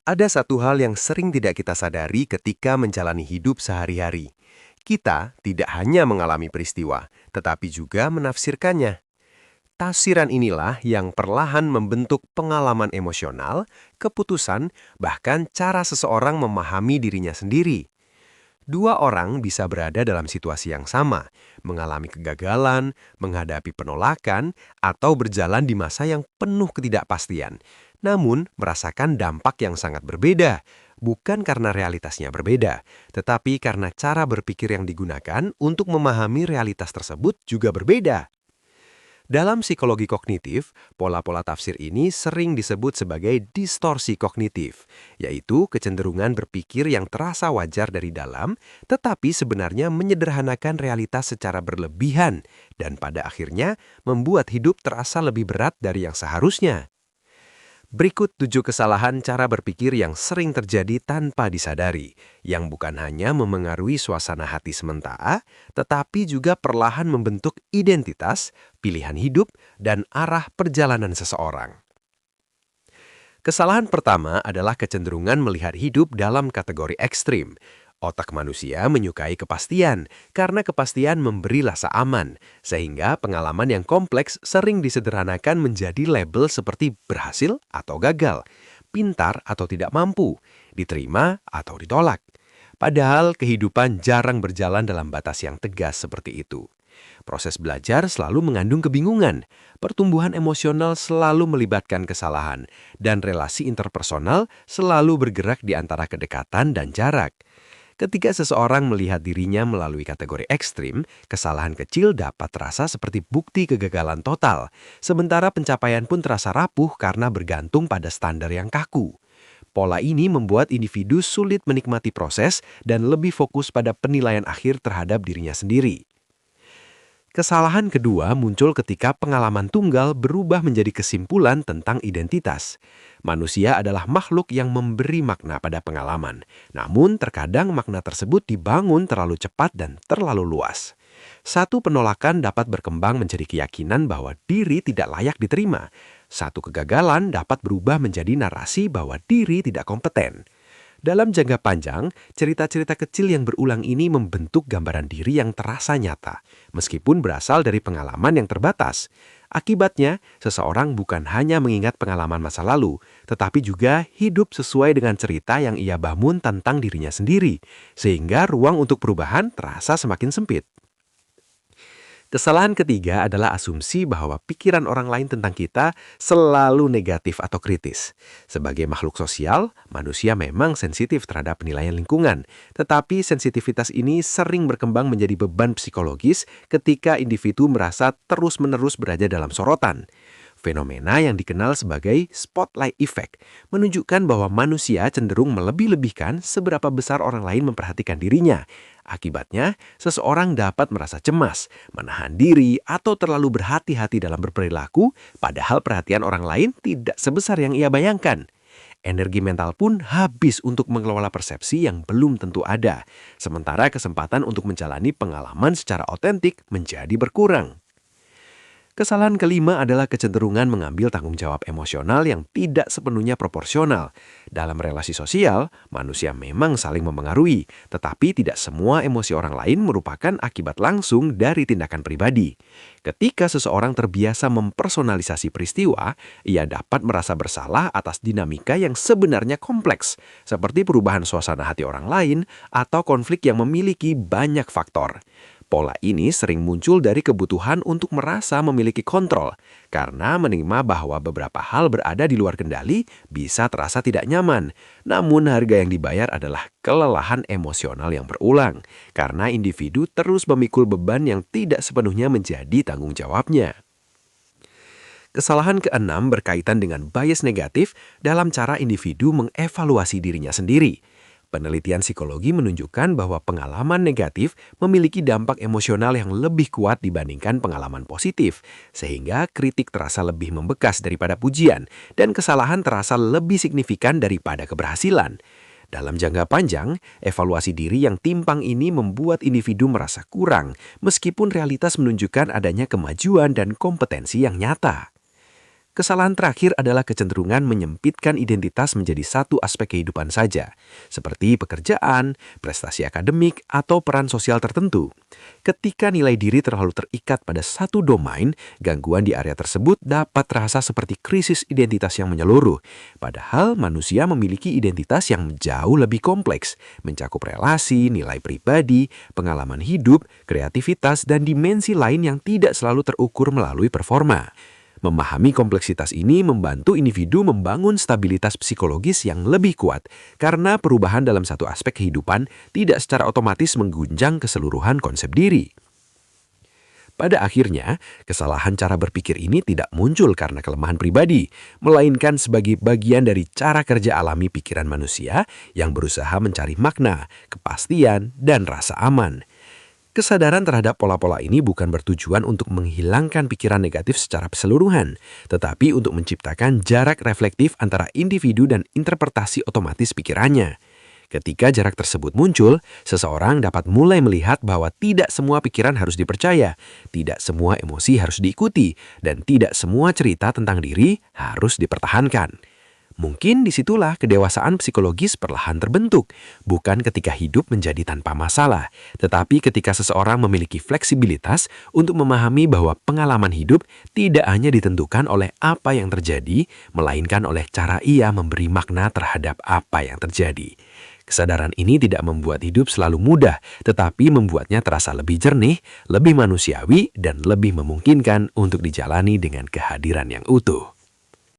Ada satu hal yang sering tidak kita sadari ketika menjalani hidup sehari-hari. Kita tidak hanya mengalami peristiwa, tetapi juga menafsirkannya. Tafsiran inilah yang perlahan membentuk pengalaman emosional, keputusan, bahkan cara seseorang memahami dirinya sendiri. Dua orang bisa berada dalam situasi yang sama, mengalami kegagalan, menghadapi penolakan, atau berjalan di masa yang penuh ketidakpastian. Namun, merasakan dampak yang sangat berbeda, bukan karena realitasnya berbeda, tetapi karena cara berpikir yang digunakan untuk memahami realitas tersebut juga berbeda. Dalam psikologi kognitif, pola-pola tafsir ini sering disebut sebagai distorsi kognitif, yaitu kecenderungan berpikir yang terasa wajar dari dalam, tetapi sebenarnya menyederhanakan realitas secara berlebihan, dan pada akhirnya membuat hidup terasa lebih berat dari yang seharusnya. Berikut 7 kesalahan cara berpikir yang sering terjadi tanpa disadari, yang bukan hanya memengaruhi suasana hati sementara, tetapi juga perlahan membentuk identitas, pilihan hidup, dan arah perjalanan seseorang. Kesalahan pertama adalah kecenderungan melihat hidup dalam kategori ekstrim. Otak manusia menyukai kepastian, karena kepastian memberi rasa aman, sehingga pengalaman yang kompleks sering disederhanakan menjadi label seperti berhasil atau gagal, pintar atau tidak mampu, diterima atau ditolak. Padahal kehidupan jarang berjalan dalam batas yang tegas seperti itu. Proses belajar selalu mengandung kebingungan, pertumbuhan emosional selalu melibatkan kesalahan, dan relasi interpersonal selalu bergerak di antara kedekatan dan jarak. Ketika seseorang melihat dirinya melalui kategori ekstrim, kesalahan kecil dapat terasa seperti bukti kegagalan total, sementara pencapaian pun terasa rapuh karena bergantung pada standar yang kaku. Pola ini membuat individu sulit menikmati proses dan lebih fokus pada penilaian akhir terhadap dirinya sendiri. Kesalahan kedua muncul ketika pengalaman tunggal berubah menjadi kesimpulan tentang identitas. Manusia adalah makhluk yang memberi makna pada pengalaman, namun terkadang makna tersebut dibangun terlalu cepat dan terlalu luas. Satu penolakan dapat berkembang menjadi keyakinan bahwa diri tidak layak diterima. Satu kegagalan dapat berubah menjadi narasi bahwa diri tidak kompeten. Dalam jangka panjang, cerita-cerita kecil yang berulang ini membentuk gambaran diri yang terasa nyata, meskipun berasal dari pengalaman yang terbatas. Akibatnya, seseorang bukan hanya mengingat pengalaman masa lalu, tetapi juga hidup sesuai dengan cerita yang ia bangun tentang dirinya sendiri, sehingga ruang untuk perubahan terasa semakin sempit. Kesalahan ketiga adalah asumsi bahwa pikiran orang lain tentang kita selalu negatif atau kritis. Sebagai makhluk sosial, manusia memang sensitif terhadap penilaian lingkungan, tetapi sensitivitas ini sering berkembang menjadi beban psikologis ketika individu merasa terus-menerus berada dalam sorotan. Fenomena yang dikenal sebagai spotlight effect menunjukkan bahwa manusia cenderung melebih-lebihkan seberapa besar orang lain memperhatikan dirinya. Akibatnya, seseorang dapat merasa cemas, menahan diri, atau terlalu berhati-hati dalam berperilaku, padahal perhatian orang lain tidak sebesar yang ia bayangkan. Energi mental pun habis untuk mengelola persepsi yang belum tentu ada, sementara kesempatan untuk menjalani pengalaman secara otentik menjadi berkurang. Kesalahan kelima adalah kecenderungan mengambil tanggung jawab emosional yang tidak sepenuhnya proporsional. Dalam relasi sosial, manusia memang saling memengaruhi, tetapi tidak semua emosi orang lain merupakan akibat langsung dari tindakan pribadi. Ketika seseorang terbiasa mempersonalisasi peristiwa, ia dapat merasa bersalah atas dinamika yang sebenarnya kompleks, seperti perubahan suasana hati orang lain atau konflik yang memiliki banyak faktor. Pola ini sering muncul dari kebutuhan untuk merasa memiliki kontrol, karena menerima bahwa beberapa hal berada di luar kendali bisa terasa tidak nyaman. Namun harga yang dibayar adalah kelelahan emosional yang berulang, karena individu terus memikul beban yang tidak sepenuhnya menjadi tanggung jawabnya. Kesalahan keenam berkaitan dengan bias negatif dalam cara individu mengevaluasi dirinya sendiri. Penelitian psikologi menunjukkan bahwa pengalaman negatif memiliki dampak emosional yang lebih kuat dibandingkan pengalaman positif, sehingga kritik terasa lebih membekas daripada pujian, dan kesalahan terasa lebih signifikan daripada keberhasilan. Dalam jangka panjang, evaluasi diri yang timpang ini membuat individu merasa kurang, meskipun realitas menunjukkan adanya kemajuan dan kompetensi yang nyata. Kesalahan terakhir adalah kecenderungan menyempitkan identitas menjadi satu aspek kehidupan saja, seperti pekerjaan, prestasi akademik, atau peran sosial tertentu. Ketika nilai diri terlalu terikat pada satu domain, gangguan di area tersebut dapat terasa seperti krisis identitas yang menyeluruh. Padahal manusia memiliki identitas yang jauh lebih kompleks, mencakup relasi, nilai pribadi, pengalaman hidup, kreativitas, dan dimensi lain yang tidak selalu terukur melalui performa. Memahami kompleksitas ini membantu individu membangun stabilitas psikologis yang lebih kuat karena perubahan dalam satu aspek kehidupan tidak secara otomatis mengguncang keseluruhan konsep diri. Pada akhirnya, kesalahan cara berpikir ini tidak muncul karena kelemahan pribadi, melainkan sebagai bagian dari cara kerja alami pikiran manusia yang berusaha mencari makna, kepastian, dan rasa aman. Kesadaran terhadap pola-pola ini bukan bertujuan untuk menghilangkan pikiran negatif secara keseluruhan, tetapi untuk menciptakan jarak reflektif antara individu dan interpretasi otomatis pikirannya. Ketika jarak tersebut muncul, seseorang dapat mulai melihat bahwa tidak semua pikiran harus dipercaya, tidak semua emosi harus diikuti, dan tidak semua cerita tentang diri harus dipertahankan. Mungkin disitulah kedewasaan psikologis perlahan terbentuk, bukan ketika hidup menjadi tanpa masalah, tetapi ketika seseorang memiliki fleksibilitas untuk memahami bahwa pengalaman hidup tidak hanya ditentukan oleh apa yang terjadi, melainkan oleh cara ia memberi makna terhadap apa yang terjadi. Kesadaran ini tidak membuat hidup selalu mudah, tetapi membuatnya terasa lebih jernih, lebih manusiawi, dan lebih memungkinkan untuk dijalani dengan kehadiran yang utuh.